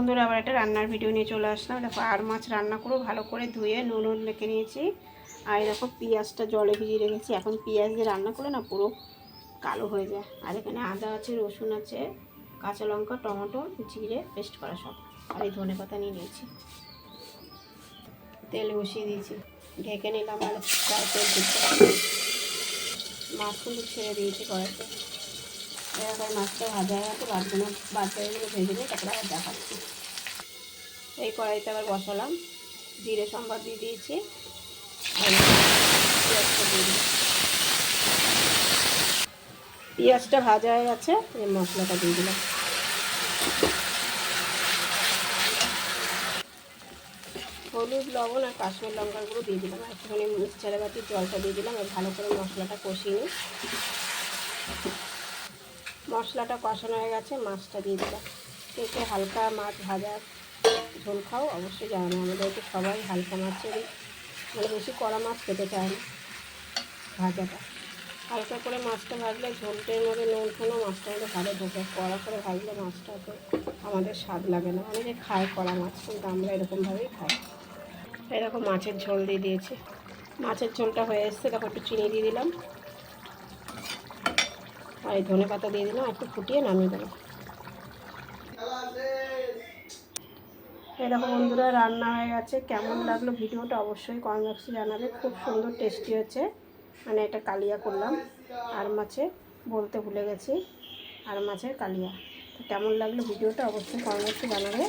বন্ধুরা, আবার একটা রান্নার ভিডিও নিয়ে চলে আসলাম। দেখো আর মাছ রান্না করে ভালো করে ধুয়ে নুন মেখে নিয়েছি। আর দেখো পেঁয়াজটা জলে ভিজিয়ে রেখেছি। এখন পেঁয়াজ দিয়ে রান্না করে না পুরো কালো হয়ে যায়। আর এখানে আদা আছে, রসুন আছে, কাঁচা লঙ্কা, টমেটো, জিরে পেস্ট করা সব। আর এই ধনে পাতা নিয়ে নিয়েছি। তেল বসিয়ে দিয়েছি, ঢেকে নিলাম। আর তেল দিচ্ছি, মাছগুলো ছেড়ে দিয়েছি কড়াইতে। এবার মাছটা ভাজা হয়ে গেছে, বাদগুলো ভেজে নিয়ে তারপরে আবার দেখাচ্ছি। এই কড়াইতে আবার বসালাম, জিরে সম্বাদ দিয়ে দিয়েছি। আর পেঁয়াজটা দিয়ে দিই। পেঁয়াজটা ভাজা হয়ে গেছে, এই মশলাটা দিয়ে দিলাম। হলুদ, লবণ আর কাশ্মীর লঙ্কার গুঁড়ো দিয়ে দিলাম। আর একটুখানি মিক্সচারে বাটির জলটা দিয়ে দিলাম। আর ভালো করে মশলাটা কষিয়ে নিই। মশলাটা কষানো হয়ে গেছে, মাছটা দিয়ে দিলাম। এতে হালকা মাছ ভাজা ঝোল খাও অবশ্যই জানো না, আমাদের তো সবাই হালকা মাছেরই, মানে বেশি কড়া মাছ খেতে চায় না। ভাজাটা হালকা করে মাছটা ভাজলে ঝোলটের মধ্যে নুন ফুনও মাছটার মধ্যে ভালো ঢোকে। কড়া করে ভাজলে মাছটা তো আমাদের স্বাদ লাগে না। অনেকে খায় কড়া মাছ, কিন্তু আমরা এরকমভাবেই খাই। এরকম মাছের ঝোল দিয়ে দিয়েছি। মাছের ঝোলটা হয়ে এসছে, তখন একটু চিনি দিয়ে দিলাম। আর এই ধনে পাতা দিয়ে দিলাম, একটু ফুটিয়ে নামিয়ে দেবো। এরকম বন্ধুরা রান্না হয়ে গেছে। কেমন লাগলো ভিডিওটা অবশ্যই কমেন্ট বক্সে জানাবে। খুব সুন্দর টেস্টি হচ্ছে। মানে এটা কালিয়া করলাম আর মাছে, বলতে ভুলে গেছি, আর মাছের কালিয়া। তো কেমন লাগলো ভিডিওটা অবশ্যই কমেন্ট বক্সে জানাবে।